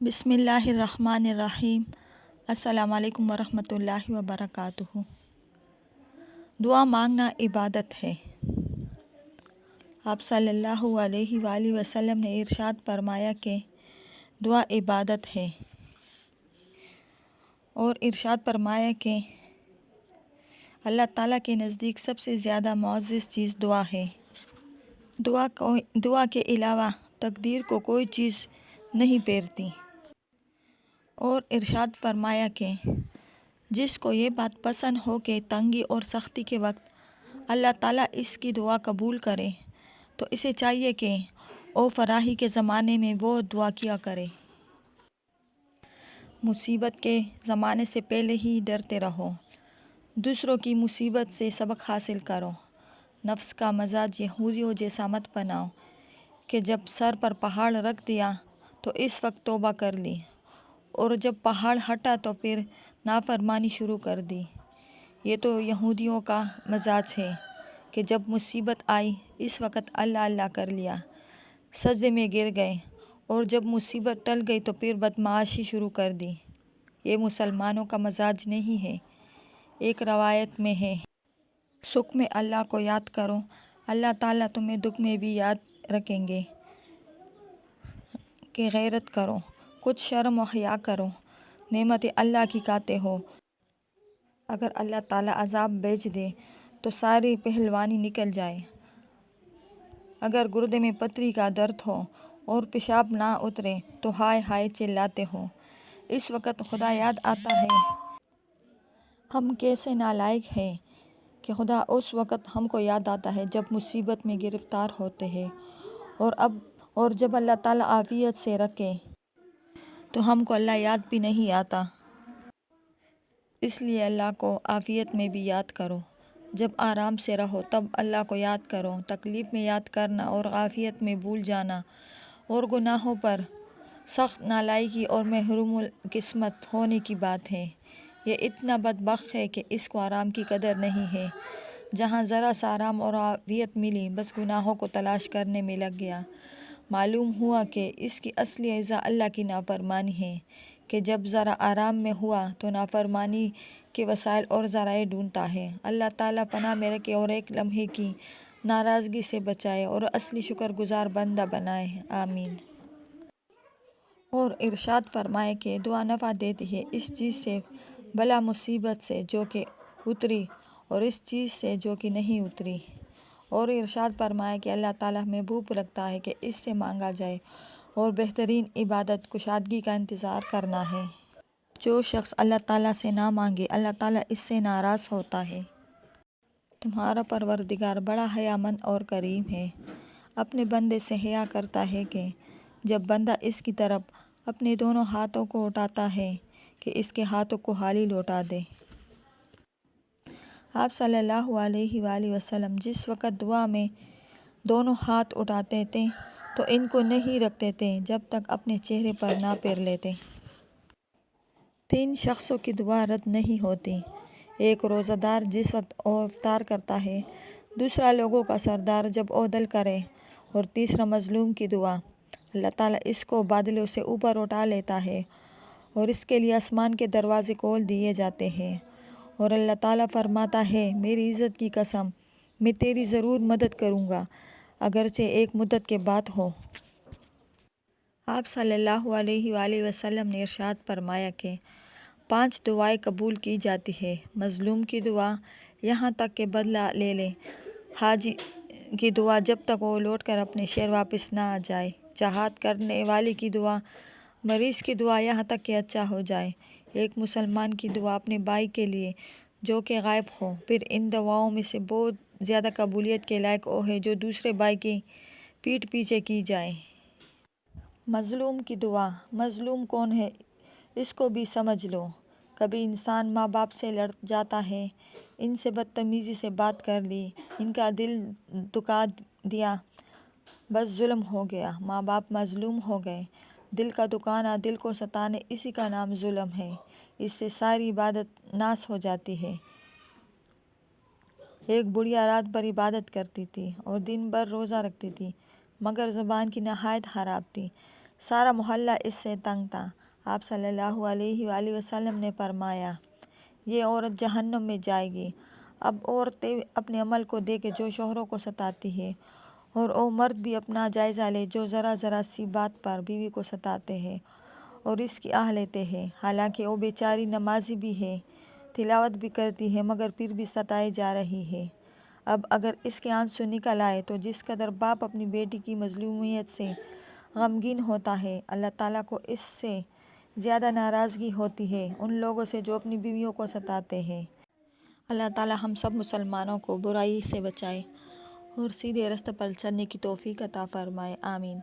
بسم اللہ الرحمن الرحیم۔ السلام علیکم ورحمۃ اللہ وبرکاتہ۔ دعا مانگنا عبادت ہے۔ آپ صلی اللہ علیہ وآلہ وسلم نے ارشاد فرمایا کہ دعا عبادت ہے، اور ارشاد فرمایا کہ اللہ تعالیٰ کے نزدیک سب سے زیادہ معزز چیز دعا ہے۔ دعا کے علاوہ تقدیر کو کوئی چیز نہیں پھیرتی۔ اور ارشاد فرمایا کہ جس کو یہ بات پسند ہو کہ تنگی اور سختی کے وقت اللہ تعالیٰ اس کی دعا قبول کرے تو اسے چاہیے کہ فراخی کے زمانے میں وہ دعا کیا کرے۔ مصیبت کے زمانے سے پہلے ہی ڈرتے رہو، دوسروں کی مصیبت سے سبق حاصل کرو۔ نفس کا مزاج یہودیوں جیسا مت بناؤ کہ جب سر پر پہاڑ رکھ دیا تو اس وقت توبہ کر لی، اور جب پہاڑ ہٹا تو پھر نافرمانی شروع کر دی۔ یہ تو یہودیوں کا مزاج ہے کہ جب مصیبت آئی اس وقت اللہ اللہ کر لیا، سجدے میں گر گئے، اور جب مصیبت ٹل گئی تو پھر بدمعاشی شروع کر دی۔ یہ مسلمانوں کا مزاج نہیں ہے۔ ایک روایت میں ہے، سکھ میں اللہ کو یاد کرو، اللہ تعالیٰ تمہیں دکھ میں بھی یاد رکھیں گے۔ کہ غیرت کرو، کچھ شرم و حیا کرو، نعمتیں اللہ کی کھاتے ہو۔ اگر اللہ تعالیٰ عذاب بھیج دے تو ساری پہلوانی نکل جائے۔ اگر گردے میں پتھری کا درد ہو اور پیشاب نہ اترے تو ہائے ہائے چلاتے ہو۔ اس وقت خدا یاد آتا ہے۔ ہم کیسے نالائق ہیں کہ خدا اس وقت ہم کو یاد آتا ہے جب مصیبت میں گرفتار ہوتے ہیں، اور جب اللہ تعالیٰ عافیت سے رکھے تو ہم کو اللہ یاد بھی نہیں آتا۔ اس لیے اللہ کو عافیت میں بھی یاد کرو۔ جب آرام سے رہو تب اللہ کو یاد کرو۔ تکلیف میں یاد کرنا اور عافیت میں بھول جانا اور گناہوں پر سخت نالائقی اور محروم القسمت ہونے کی بات ہے۔ یہ اتنا بدبخت ہے کہ اس کو آرام کی قدر نہیں ہے۔ جہاں ذرا سا آرام اور عافیت ملی بس گناہوں کو تلاش کرنے میں لگ گیا۔ معلوم ہوا کہ اس کی اصلی اجزا اللہ کی نافرمانی ہے کہ جب ذرا آرام میں ہوا تو نافرمانی کے وسائل اور ذرائع ڈھونڈتا ہے۔ اللہ تعالیٰ پناہ میں رکھے اور ایک لمحے کی ناراضگی سے بچائے اور اصلی شکر گزار بندہ بنائے، آمین۔ اور ارشاد فرمائے کہ دعا نفع دیتی ہے، اس چیز سے بلا مصیبت سے جو کہ اتری اور اس چیز سے جو کہ نہیں اتری۔ اور ارشاد فرمایا کہ اللہ تعالیٰ محبوب رکھتا ہے کہ اس سے مانگا جائے، اور بہترین عبادت کشادگی کا انتظار کرنا ہے۔ جو شخص اللہ تعالیٰ سے نہ مانگے اللہ تعالیٰ اس سے ناراض ہوتا ہے۔ تمہارا پروردگار بڑا حیا مند اور کریم ہے، اپنے بندے سے حیا کرتا ہے کہ جب بندہ اس کی طرف اپنے دونوں ہاتھوں کو اٹھاتا ہے کہ اس کے ہاتھوں کو خالی لوٹا دے۔ آپ صلی اللہ علیہ وآلہ وسلم جس وقت دعا میں دونوں ہاتھ اٹھاتے تھے تو ان کو نہیں رکھتے تھے جب تک اپنے چہرے پر نہ پھیر لیتے۔ 3 شخصوں کی دعا رد نہیں ہوتی، ایک روزہ دار جس وقت وہ افطار کرتا ہے، دوسرا لوگوں کا سردار جب وہ دل کرے، اور تیسرا مظلوم کی دعا۔ اللہ تعالیٰ اس کو بادلوں سے اوپر اٹھا لیتا ہے اور اس کے لیے آسمان کے دروازے کھول دیے جاتے ہیں، اور اللہ تعالیٰ فرماتا ہے میری عزت کی قسم میں تیری ضرور مدد کروں گا اگرچہ ایک مدت کے بعد ہو۔ آپ صلی اللہ علیہ وآلہ وسلم نے ارشاد فرمایا کہ 5 دعائیں قبول کی جاتی ہیں۔ مظلوم کی دعا یہاں تک کہ بدلہ لے لے، حاجی کی دعا جب تک وہ لوٹ کر اپنے شہر واپس نہ آ جائے، جہاد کرنے والے کی دعا، مریض کی دعا یہاں تک کہ اچھا ہو جائے، ایک مسلمان کی دعا اپنے بھائی کے لیے جو کہ غائب ہو۔ پھر ان دعاؤں میں سے بہت زیادہ قبولیت کے لائق وہ ہے جو دوسرے بھائی کی پیٹھ پیچھے کی جائے۔ مظلوم کی دعا، مظلوم کون ہے اس کو بھی سمجھ لو۔ کبھی انسان ماں باپ سے لڑ جاتا ہے، ان سے بدتمیزی سے بات کر لی، ان کا دل دکھا دیا، بس ظلم ہو گیا، ماں باپ مظلوم ہو گئے۔ دل کا دکھانا، دل کو ستانا، اسی کا نام ظلم ہے۔ اس سے ساری عبادت ناس ہو جاتی ہے۔ ایک بڑھیا رات بھر عبادت کرتی تھی اور دن بھر روزہ رکھتی تھی، مگر زبان کی نہایت خراب تھی۔ سارا محلہ اس سے تنگ تھا۔ آپ صلی اللہ علیہ وآلہ وسلم نے فرمایا، یہ عورت جہنم میں جائے گی۔ اب عورتیں اپنے عمل کو دیکھیں جو شوہروں کو ستاتی ہے، اور وہ مرد بھی اپنا جائزہ لے جو ذرا سی بات پر بیوی کو ستاتے ہیں اور اس کی آہ لیتے ہیں، حالانکہ وہ بیچاری نمازی بھی ہے، تلاوت بھی کرتی ہے، مگر پھر بھی ستائی جا رہی ہے۔ اب اگر اس کے آنسو نکل آئے تو جس قدر باپ اپنی بیٹی کی مظلومیت سے غمگین ہوتا ہے، اللہ تعالیٰ کو اس سے زیادہ ناراضگی ہوتی ہے ان لوگوں سے جو اپنی بیویوں کو ستاتے ہیں۔ اللہ تعالیٰ ہم سب مسلمانوں کو برائی سے بچائے اور سیدھے راستے پر چلنے کی توفیق عطا فرمائے، آمین۔